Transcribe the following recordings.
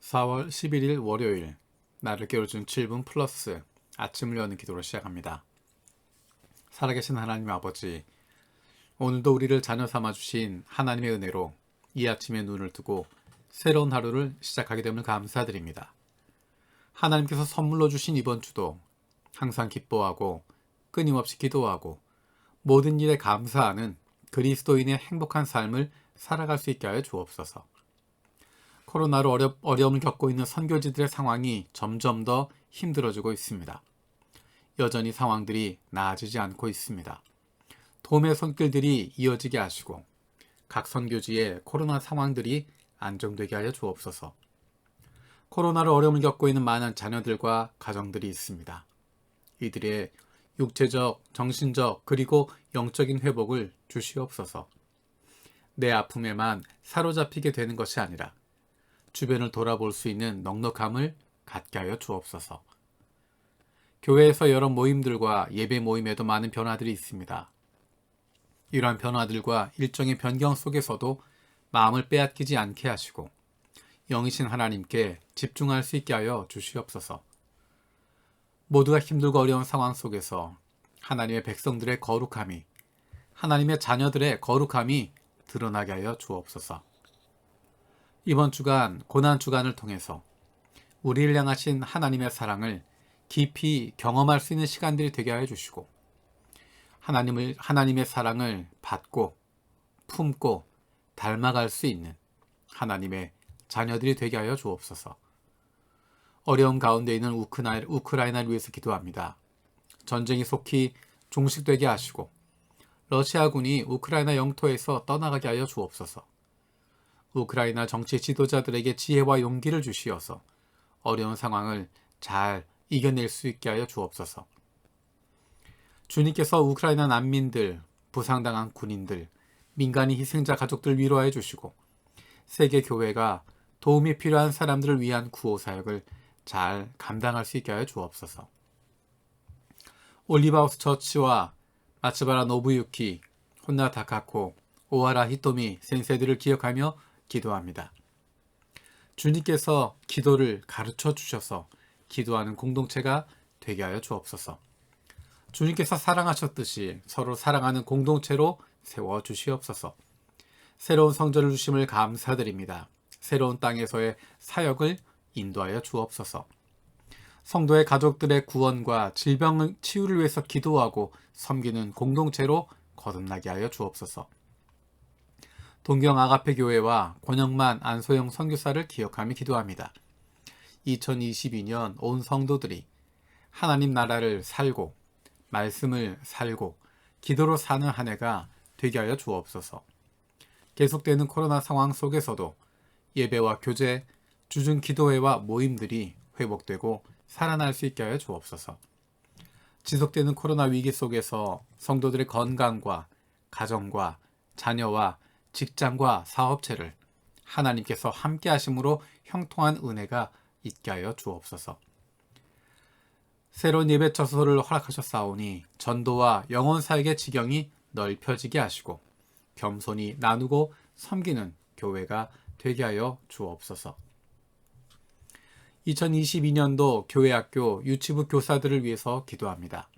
4월 11일 월요일, 나를 깨워준 7분 플러스 아침을 여는 기도로 시작합니다. 살아계신 하나님 아버지, 오늘도 우리를 자녀 삼아주신 하나님의 은혜로 이 아침에 눈을 뜨고 새로운 하루를 시작하게 됨을 감사드립니다. 하나님께서 선물로 주신 이번 주도 항상 기뻐하고 끊임없이 기도하고 모든 일에 감사하는 그리스도인의 행복한 삶을 살아갈 수 있게 하여 주옵소서. 코로나로 어려움을 겪고 있는 선교지들의 상황이 점점 더 힘들어지고 있습니다. 여전히 상황들이 나아지지 않고 있습니다. 도움의 손길들이 이어지게 하시고 각 선교지의 코로나 상황들이 안정되게 하여 주옵소서. 코로나로 어려움을 겪고 있는 많은 자녀들과 가정들이 있습니다. 이들의 육체적, 정신적, 그리고 영적인 회복을 주시옵소서. 내 아픔에만 사로잡히게 되는 것이 아니라 주변을 돌아볼 수 있는 넉넉함을 갖게 하여 주옵소서. 교회에서 여러 모임들과 예배 모임에도 많은 변화들이 있습니다. 이러한 변화들과 일정의 변경 속에서도 마음을 빼앗기지 않게 하시고 영이신 하나님께 집중할 수 있게 하여 주시옵소서. 모두가 힘들고 어려운 상황 속에서 하나님의 백성들의 거룩함이, 하나님의 자녀들의 거룩함이 드러나게 하여 주옵소서. 이번 주간 고난 주간을 통해서 우리를 향하신 하나님의 사랑을 깊이 경험할 수 있는 시간들이 되게 하여 주시고 하나님의 사랑을 받고 품고 닮아갈 수 있는 하나님의 자녀들이 되게 하여 주옵소서. 어려움 가운데 있는 우크라이나를 위해서 기도합니다. 전쟁이 속히 종식되게 하시고 러시아군이 우크라이나 영토에서 떠나가게 하여 주옵소서. 우크라이나 정치 지도자들에게 지혜와 용기를 주시어서 어려운 상황을 잘 이겨낼 수 있게 하여 주옵소서. 주님께서 우크라이나 난민들, 부상당한 군인들, 민간인 희생자 가족들 위로하여 주시고 세계 교회가 도움이 필요한 사람들을 위한 구호 사역을 잘 감당할 수 있게 하여 주옵소서. 올리브하우스 처치와 마츠바라 노부유키, 혼나 다카코, 오하라 히토미 센세들을 기억하며 기도합니다. 주님께서 기도를 가르쳐 주셔서 기도하는 공동체가 되게 하여 주옵소서. 주님께서 사랑하셨듯이 서로 사랑하는 공동체로 세워 주시옵소서. 새로운 성전을 주심을 감사드립니다. 새로운 땅에서의 사역을 인도하여 주옵소서. 성도의 가족들의 구원과 질병 치유를 위해서 기도하고 섬기는 공동체로 거듭나게 하여 주옵소서. 동경 아가페 교회와 권영만 안소영 선교사를 기억하며 기도합니다. 2022년 온 성도들이 하나님 나라를 살고 말씀을 살고 기도로 사는 한 해가 되게 하여 주옵소서. 계속되는 코로나 상황 속에서도 예배와 교제, 주중 기도회와 모임들이 회복되고 살아날 수 있게 하여 주옵소서. 지속되는 코로나 위기 속에서 성도들의 건강과 가정과 자녀와 직장과 사업체를 하나님께서 함께 하심으로 형통한 은혜가 있게 하여 주옵소서. 새로운 예배 처소를 허락하셨사오니 전도와 영혼사역의 지경이 넓혀지게 하시고 겸손히 나누고 섬기는 교회가 되게 하여 주옵소서. 2022년도 교회학교 유치부 교사들을 위해서 기도합니다.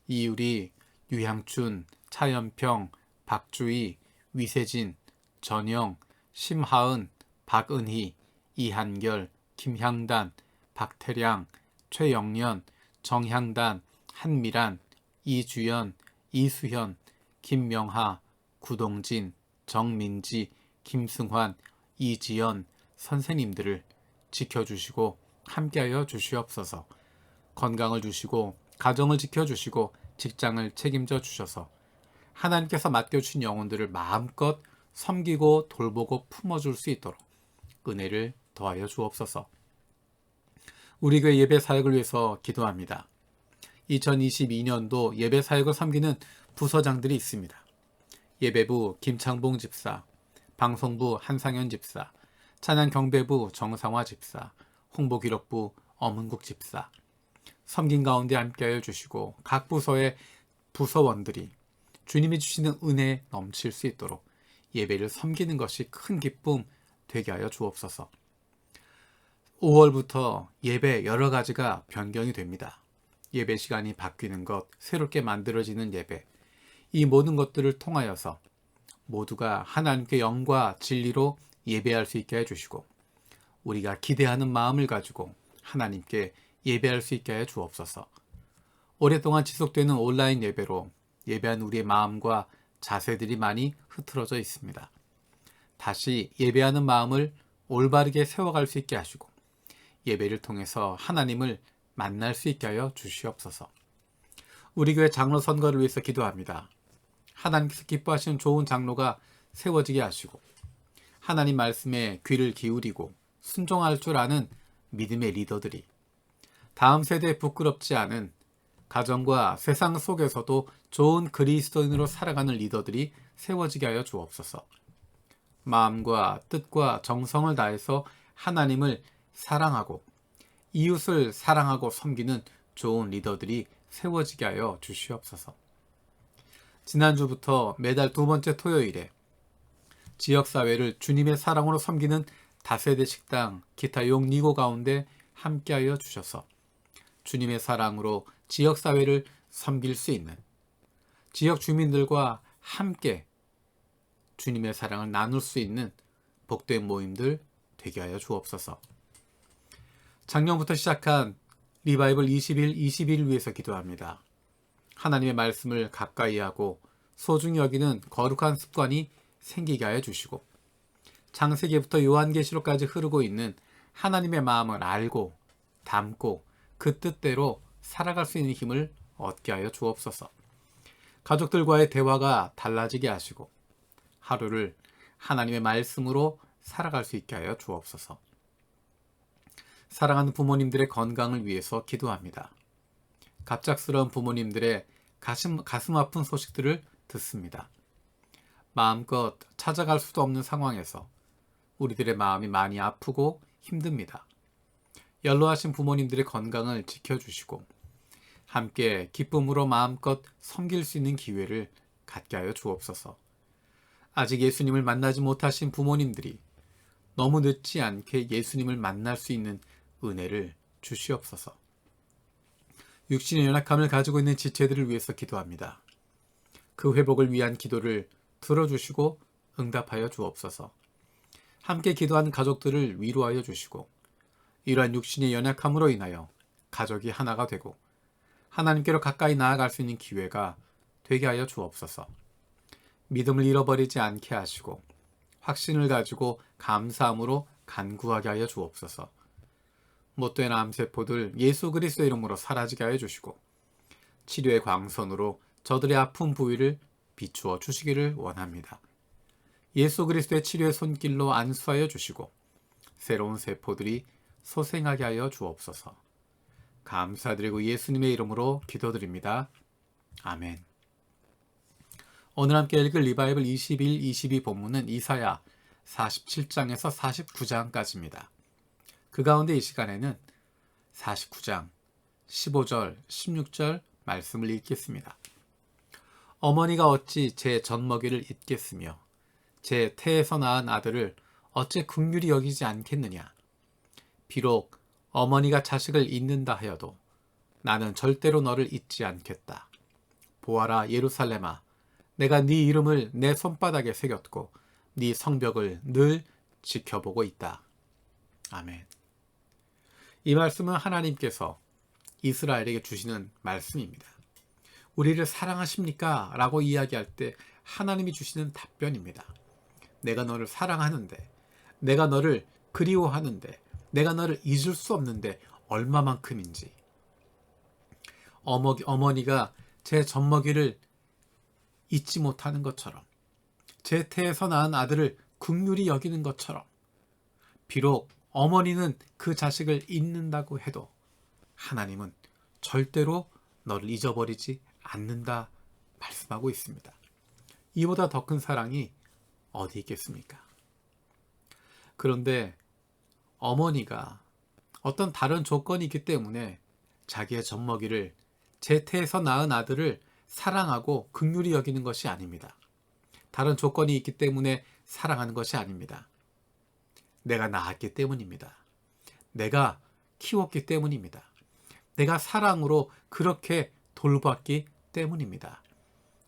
이유리, 유향춘, 차연평, 박주희, 위세진, 전영, 심하은, 박은희, 이한결, 김향단, 박태량, 최영년, 정향단, 한미란, 이주연, 이수현, 김명하, 구동진, 정민지, 김승환, 이지연 선생님들을 지켜주시고 함께하여 주시옵소서. 건강을 주시고 가정을 지켜주시고 직장을 책임져 주셔서 하나님께서 맡겨주신 영혼들을 마음껏 섬기고 돌보고 품어줄 수 있도록 은혜를 더하여 주옵소서. 우리 교회 예배 사역을 위해서 기도합니다. 2022년도 예배 사역을 섬기는 부서장들이 있습니다. 예배부 김창봉 집사, 방송부 한상현 집사, 찬양경배부 정상화 집사, 홍보기록부 엄은국 집사, 섬긴 가운데 함께하여 주시고 각 부서의 부서원들이 주님이 주시는 은혜에 넘칠 수 있도록 예배를 섬기는 것이 큰 기쁨 되게 하여 주옵소서. 5월부터 예배 여러 가지가 변경이 됩니다. 예배 시간이 바뀌는 것, 새롭게 만들어지는 예배, 이 모든 것들을 통하여서 모두가 하나님께 영과 진리로 예배할 수 있게 해주시고 우리가 기대하는 마음을 가지고 하나님께 예배할 수 있게 해 주옵소서. 오랫동안 지속되는 온라인 예배로 예배한 우리의 마음과 자세들이 많이 흐트러져 있습니다. 다시 예배하는 마음을 올바르게 세워갈 수 있게 하시고 예배를 통해서 하나님을 만날 수 있게 하여 주시옵소서. 우리 교회 장로 선거를 위해서 기도합니다. 하나님께서 기뻐하시는 좋은 장로가 세워지게 하시고 하나님 말씀에 귀를 기울이고 순종할 줄 아는 믿음의 리더들이 다음 세대에 부끄럽지 않은 가정과 세상 속에서도 좋은 그리스도인으로 살아가는 리더들이 세워지게 하여 주옵소서. 마음과 뜻과 정성을 다해서 하나님을 사랑하고 이웃을 사랑하고 섬기는 좋은 리더들이 세워지게 하여 주시옵소서. 지난주부터 매달 두 번째 토요일에 지역사회를 주님의 사랑으로 섬기는 다세대 식당 기타 용리고 가운데 함께하여 주셔서 주님의 사랑으로 지역사회를 섬길 수 있는 지역 주민들과 함께 주님의 사랑을 나눌 수 있는 복된 모임들 되게 하여 주옵소서. 작년부터 시작한 리바이벌 20일 20일을 위해서 기도합니다. 하나님의 말씀을 가까이 하고 소중히 여기는 거룩한 습관이 생기게 하여 주시고 창세기부터 요한계시록까지 흐르고 있는 하나님의 마음을 알고 담고 그 뜻대로 살아갈 수 있는 힘을 얻게 하여 주옵소서. 가족들과의 대화가 달라지게 하시고 하루를 하나님의 말씀으로 살아갈 수 있게 하여 주옵소서. 사랑하는 부모님들의 건강을 위해서 기도합니다. 갑작스러운 부모님들의 가슴 아픈 소식들을 듣습니다. 마음껏 찾아갈 수도 없는 상황에서 우리들의 마음이 많이 아프고 힘듭니다. 연로하신 부모님들의 건강을 지켜주시고 함께 기쁨으로 마음껏 섬길 수 있는 기회를 갖게 하여 주옵소서. 아직 예수님을 만나지 못하신 부모님들이 너무 늦지 않게 예수님을 만날 수 있는 은혜를 주시옵소서. 육신의 연약함을 가지고 있는 지체들을 위해서 기도합니다. 그 회복을 위한 기도를 들어주시고 응답하여 주옵소서. 함께 기도하는 가족들을 위로하여 주시고 이러한 육신의 연약함으로 인하여 가족이 하나가 되고 하나님께로 가까이 나아갈 수 있는 기회가 되게 하여 주옵소서. 믿음을 잃어버리지 않게 하시고 확신을 가지고 감사함으로 간구하게 하여 주옵소서. 못된 암세포들 예수 그리스도의 이름으로 사라지게 하여 주시고 치료의 광선으로 저들의 아픈 부위를 비추어 주시기를 원합니다. 예수 그리스도의 치료의 손길로 안수하여 주시고 새로운 세포들이 소생하게 하여 주옵소서. 감사드리고 예수님의 이름으로 기도드립니다. 아멘. 오늘 함께 읽을 리바이벌 21, 22 본문은 이사야 47장에서 49장까지입니다. 그 가운데 이 시간에는 49장 15절, 16절 말씀을 읽겠습니다. 어머니가 어찌 제 젖먹이를 잊겠으며 제 태에서 낳은 아들을 어찌 긍휼히 여기지 않겠느냐. 비록 어머니가 자식을 잊는다 하여도 나는 절대로 너를 잊지 않겠다. 보아라 예루살렘아, 내가 네 이름을 내 손바닥에 새겼고 네 성벽을 늘 지켜보고 있다. 아멘. 이 말씀은 하나님께서 이스라엘에게 주시는 말씀입니다. 우리를 사랑하십니까? 라고 이야기할 때 하나님이 주시는 답변입니다. 내가 너를 사랑하는데, 내가 너를 그리워하는데, 내가 너를 잊을 수 없는데 얼마만큼인지. 어머니가 제 젖먹이를 잊지 못하는 것처럼, 제 태에서 낳은 아들을 긍휼히 여기는 것처럼, 비록 어머니는 그 자식을 잊는다고 해도 하나님은 절대로 너를 잊어버리지 않는다 말씀하고 있습니다. 이보다 더 큰 사랑이 어디 있겠습니까? 그런데 어머니가 어떤 다른 조건이 있기 때문에 자기의 젖먹이를 제 태에서 낳은 아들을 사랑하고 긍휼히 여기는 것이 아닙니다. 다른 조건이 있기 때문에 사랑하는 것이 아닙니다. 내가 낳았기 때문입니다. 내가 키웠기 때문입니다. 내가 사랑으로 그렇게 돌봤기 때문입니다.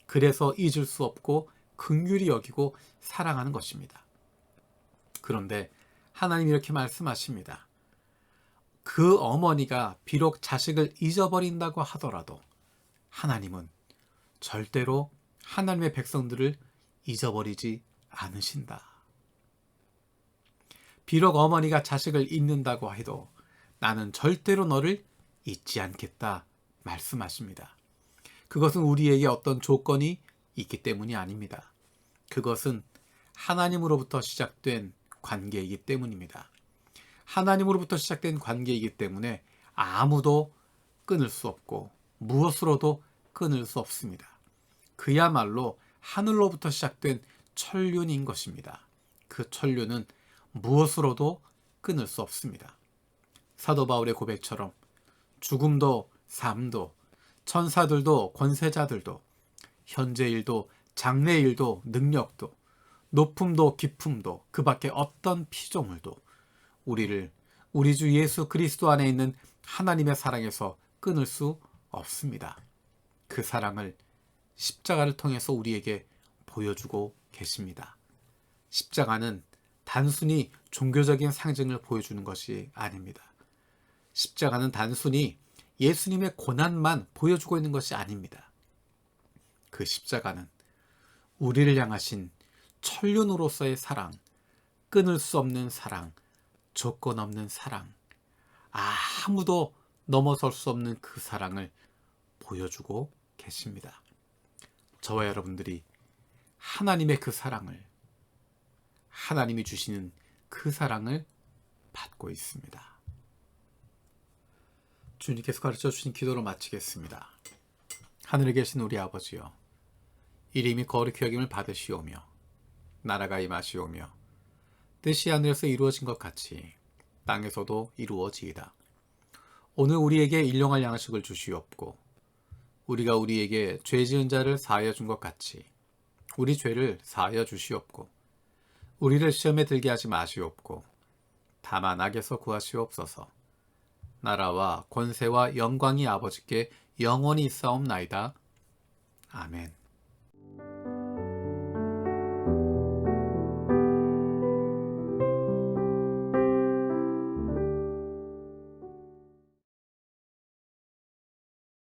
그래서 잊을 수 없고 긍휼히 여기고 사랑하는 것입니다. 그런데 하나님이 이렇게 말씀하십니다. 그 어머니가 비록 자식을 잊어버린다고 하더라도 하나님은 절대로 하나님의 백성들을 잊어버리지 않으신다. 비록 어머니가 자식을 잊는다고 해도 나는 절대로 너를 잊지 않겠다 말씀하십니다. 그것은 우리에게 어떤 조건이 있기 때문이 아닙니다. 그것은 하나님으로부터 시작된 관계이기 때문입니다. 하나님으로부터 시작된 관계이기 때문에 아무도 끊을 수 없고 무엇으로도 끊을 수 없습니다. 그야말로 하늘로부터 시작된 천륜인 것입니다. 그 천륜은 무엇으로도 끊을 수 없습니다. 사도 바울의 고백처럼 죽음도 삶도 천사들도 권세자들도 현재 일도 장래 일도 능력도 높음도 깊음도 그 밖에 어떤 피조물도 우리를 우리 주 예수 그리스도 안에 있는 하나님의 사랑에서 끊을 수 없습니다. 그 사랑을 십자가를 통해서 우리에게 보여주고 계십니다. 십자가는 단순히 종교적인 상징을 보여주는 것이 아닙니다. 십자가는 단순히 예수님의 고난만 보여주고 있는 것이 아닙니다. 그 십자가는 우리를 향하신 천륜으로서의 사랑, 끊을 수 없는 사랑, 조건 없는 사랑, 아무도 넘어설 수 없는 그 사랑을 보여주고 계십니다. 저와 여러분들이 하나님의 그 사랑을, 하나님이 주시는 그 사랑을 받고 있습니다. 주님께서 가르쳐 주신 기도로 마치겠습니다. 하늘에 계신 우리 아버지여, 이름이 거룩히 여김을 받으시오며 나라가 임하시오며 뜻이 하늘에서 이루어진 것 같이 땅에서도 이루어지이다. 오늘 우리에게 일용할 양식을 주시옵고 우리가 우리에게 죄 지은 자를 사하여 준 것 같이 우리 죄를 사하여 주시옵고 우리를 시험에 들게 하지 마시옵고 다만 악에서 구하시옵소서. 나라와 권세와 영광이 아버지께 영원히 있사옵나이다. 아멘.